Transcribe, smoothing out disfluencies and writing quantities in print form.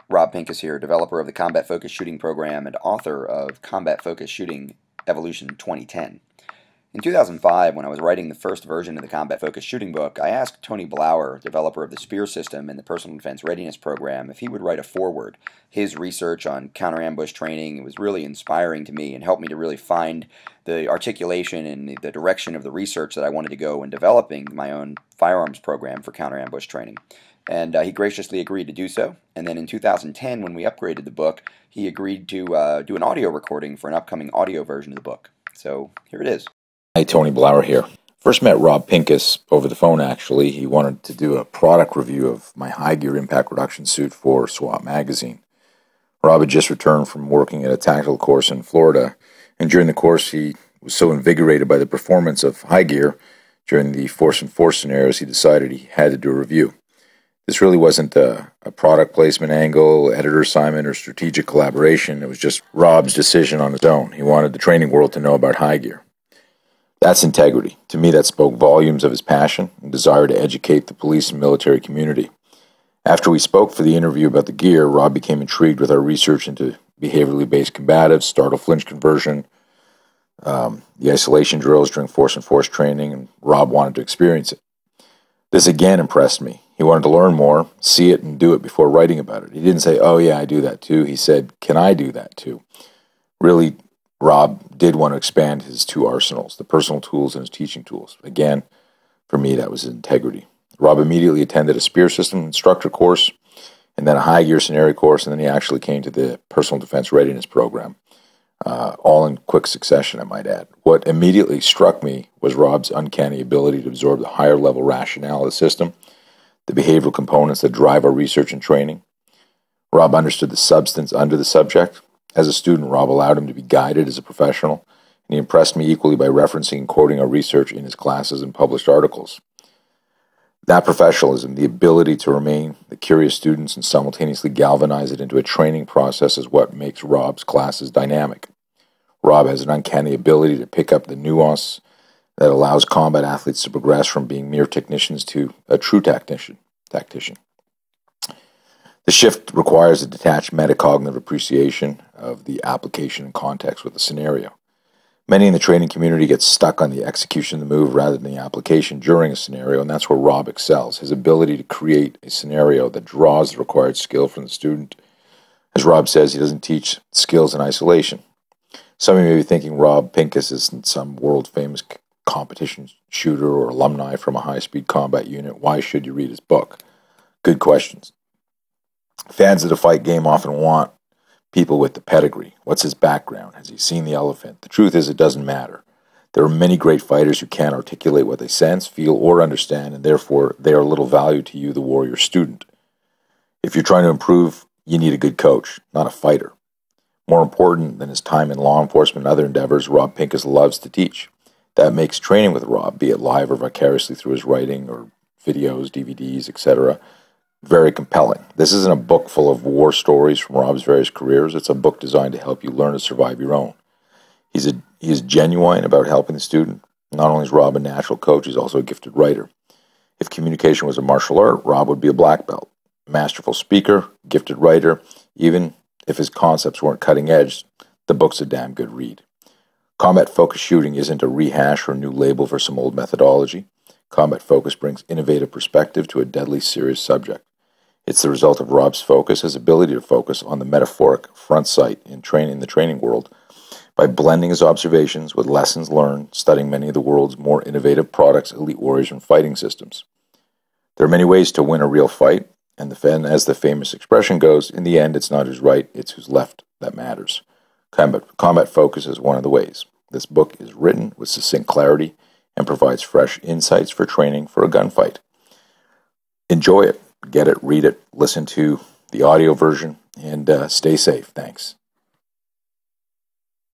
Rob Pincus here, developer of the Combat Focused Shooting Program and author of Combat Focused Shooting Evolution 2010. In 2005, when I was writing the first version of the Combat Focused Shooting book, I asked Tony Blauer, developer of the Spear system and the Personal Defense Readiness Program, if he would write a foreword. His research on counter-ambush training was really inspiring to me and helped me to really find the articulation and the direction of the research that I wanted to go in developing my own firearms program for counter-ambush training. And he graciously agreed to do so. And then in 2010, when we upgraded the book, he agreed to do an audio recording for an upcoming audio version of the book. So here it is. Hey, Tony Blauer here. First met Rob Pincus over the phone, actually. He wanted to do a product review of my high gear impact reduction suit for SWAT magazine. Rob had just returned from working at a tactical course in Florida, and during the course he was so invigorated by the performance of high gear during the force and force scenarios, he decided he had to do a review. This really wasn't a product placement angle, editor assignment, or strategic collaboration. It was just Rob's decision on his own. He wanted the training world to know about high gear. That's integrity. To me, that spoke volumes of his passion and desire to educate the police and military community. After we spoke for the interview about the gear, Rob became intrigued with our research into behaviorally based combatives, startle flinch conversion, the isolation drills during force and force training, and Rob wanted to experience it. This again impressed me. He wanted to learn more, see it, and do it before writing about it. He didn't say, oh yeah, I do that too. He said, can I do that too? Really, Rob did want to expand his two arsenals, the personal tools and his teaching tools. Again, for me, that was integrity. Rob immediately attended a Spear System instructor course, and then a high gear scenario course, and then he actually came to the Personal Defense Readiness Program, all in quick succession, I might add. What immediately struck me was Rob's uncanny ability to absorb the higher level rationale of the system, the behavioral components that drive our research and training. Rob understood the substance under the subject. As a student, Rob allowed him to be guided as a professional, and he impressed me equally by referencing and quoting our research in his classes and published articles. That professionalism, the ability to remain the curious students and simultaneously galvanize it into a training process, is what makes Rob's classes dynamic. Rob has an uncanny ability to pick up the nuance that allows combat athletes to progress from being mere technicians to a true tactician. The shift requires a detached metacognitive appreciation of the application and context with the scenario. Many in the training community get stuck on the execution of the move rather than the application during a scenario, and that's where Rob excels. His ability to create a scenario that draws the required skill from the student. As Rob says, he doesn't teach skills in isolation. Some of you may be thinking Rob Pincus isn't some world-famous competition shooter or alumni from a high-speed combat unit. Why should you read his book? Good questions. Fans of the fight game often want people with the pedigree. What's his background? Has he seen the elephant? The truth is, it doesn't matter. There are many great fighters who can't articulate what they sense, feel, or understand, and therefore they are little value to you, the warrior student. If you're trying to improve, you need a good coach, not a fighter. More important than his time in law enforcement and other endeavors, Rob Pincus loves to teach. That makes training with Rob, be it live or vicariously through his writing or videos, DVDs, etc., very compelling. This isn't a book full of war stories from Rob's various careers. It's a book designed to help you learn to survive your own. He is genuine about helping the student. Not only is Rob a natural coach, he's also a gifted writer. If communication was a martial art, Rob would be a black belt. Masterful speaker, gifted writer. Even if his concepts weren't cutting edge, the book's a damn good read. Combat Focused Shooting isn't a rehash or a new label for some old methodology. Combat Focus brings innovative perspective to a deadly serious subject. It's the result of Rob's focus, his ability to focus on the metaphoric front sight in the training world, by blending his observations with lessons learned, studying many of the world's more innovative products, elite warriors, and fighting systems. There are many ways to win a real fight, and as the famous expression goes, in the end, it's not who's right, it's who's left that matters. Combat Focus is one of the ways. This book is written with succinct clarity and provides fresh insights for training for a gunfight. Enjoy it. Get it, read it, listen to the audio version, and stay safe. Thanks.